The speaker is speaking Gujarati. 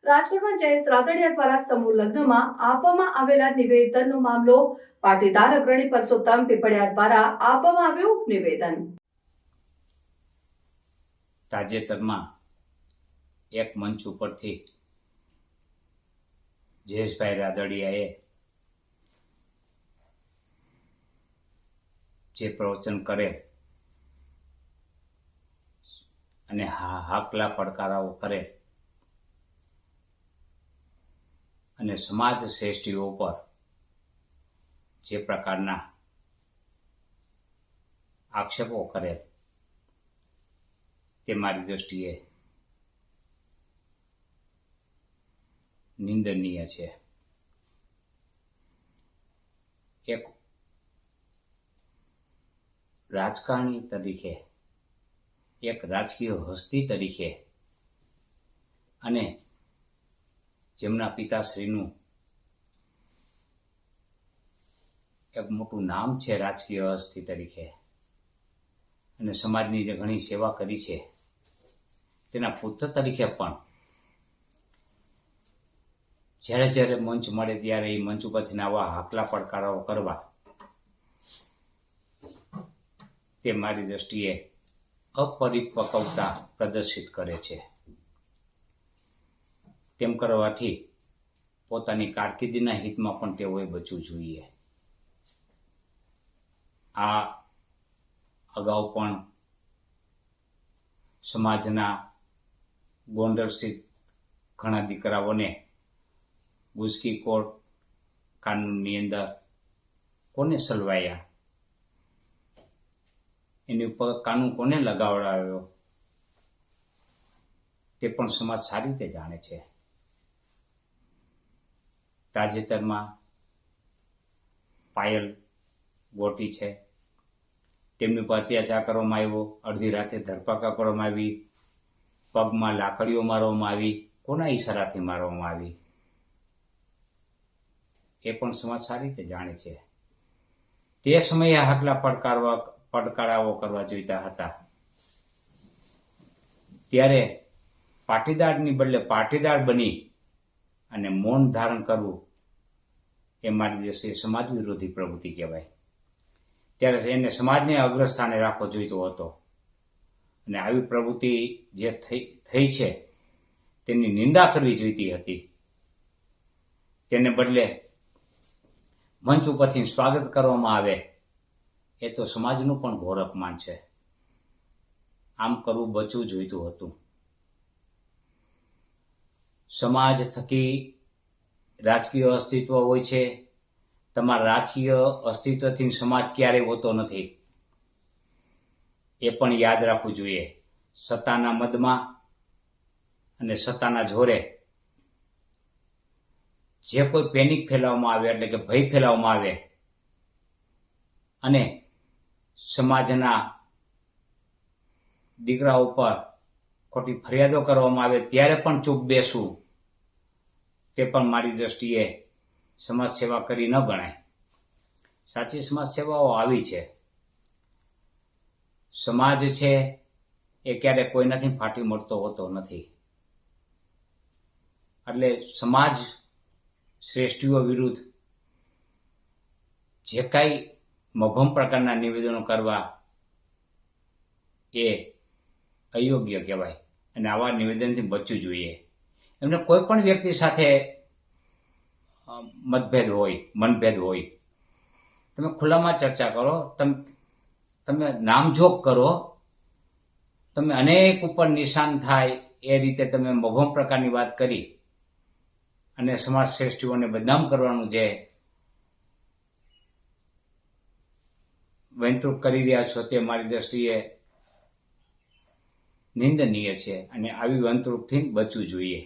રાજકોટમાં જયેશ રાદડિયા દ્વારા સમૂહ લગ્નમાં આપવામાં આવેલા નિવેદનનો મામલો પાટીદાર અગ્રણી પરસોત્તમ પીપળિયા દ્વારા આપવામાં આવ્યું નિવેદન. તાજેતરમાં એક મંચ ઉપરથી જયેશભાઈ રાદડિયાએ જે પ્રવચન કરે અને હાકલા પડકારાઓ કરે અને સમાજ શ્રેષ્ઠીઓ પર જે પ્રકારના આક્ષેપો કરે તે મારી દૃષ્ટિએ નિંદનીય છે. એક રાજકારણી તરીકે, એક રાજકીય હસ્તી તરીકે અને જેમના પિતાશ્રીનું એક મોટું નામ છે રાજકીય હસ્તી તરીકે અને સમાજની જે ઘણી સેવા કરી છે તેના પુત્ર તરીકે પણ જ્યારે જ્યારે મંચ મળે ત્યારે એ મંચ ઉપરથી આવા હાકલા પડકારાઓ કરવા તે મારી દ્રષ્ટિએ અપરિપક્વતા પ્રદર્શિત કરે છે. તેમ કરવાથી પોતાની કારકિર્દીના હિતમાં પણ તેઓએ બચવું જોઈએ. આ અગાઉ પણ સમાજના ગોંડલ સ્થિત ઘણા દીકરાઓને ગુજકી કોર્ટ કાનૂનની અંદર કોને સલવાયા, એની ઉપર કાનૂન કોને લગાવડાવ્યો તે પણ સમાજ સારી રીતે જાણે છે. તાજેતરમાં પાયલ ગોટી છે, તેમની પર અત્યાચાર કરવામાં આવ્યો, અડધી રાતે ધરપકડ કરવામાં આવી, પગમાં લાકડીઓ મારવામાં આવી, કોના ઈશારાથી મારવામાં આવી એ પણ સમાજ સારી રીતે જાણે છે. તે સમયે હાકલા પડકારાઓ કરવા જોઈતા હતા ત્યારે પાટીદારની બદલે પાટીદાર બની અને મૌન ધારણ કરવું એ મારી દ્રષ્ટિએ સમાજ વિરોધી પ્રવૃત્તિ કહેવાય. ત્યારે એને સમાજને અગ્રસ્થાને રાખવો જોઈતો હતો અને આવી પ્રવૃત્તિ જે થઈ છે તેની નિંદા કરવી જોઈતી હતી. તેને બદલે મંચ ઉપરથી સ્વાગત કરવામાં આવે એ તો સમાજનું પણ ઘોર અપમાન છે. આમ કરવું બચવું જોઈતું હતું. સમાજ થકી રાજકીય અસ્તિત્વ હોય છે. તમારા રાજકીય અસ્તિત્વથી સમાજ ક્યારેય હોતો નથી એ પણ યાદ રાખવું જોઈએ. સત્તાના મદમાં અને સત્તાના જોરે જે કોઈ પેનિક ફેલાવવામાં આવે એટલે કે ભય ફેલાવવામાં આવે અને સમાજના દીકરાઓ પર ખોટી ફરિયાદો કરવામાં આવે ત્યારે પણ ચૂપ બેસવું તે પણ મારી દ્રષ્ટિએ સમાજ સેવા કરી ન ગણાય. સાચી સમાજ સેવાઓ આવી છે. સમાજ છે એ ક્યારેક કોઈનાથી ફાટી મળતો હોતો નથી. એટલે સમાજ શ્રેષ્ઠીઓ વિરુદ્ધ જે કાંઈ મભમ પ્રકારના નિવેદનો કરવા એ અયોગ્ય કહેવાય અને આવા નિવેદનથી બચવું જોઈએ. એમને કોઈ પણ વ્યક્તિ સાથે મનભેદ હોય તમે ખુલ્લામાં ચર્ચા કરો, તમે નામજોગ કરો, તમે અનેક ઉપર નિશાન થાય એ રીતે તમે મભમ પ્રકારની વાત કરી અને સમાજ શ્રેષ્ઠીઓને બદનામ કરવાનું જે વૈંતૃક કરી રહ્યા છો તે મારી દ્રષ્ટિએ નિંદનીય છે અને આવી વંતૃકથી બચવું જોઈએ.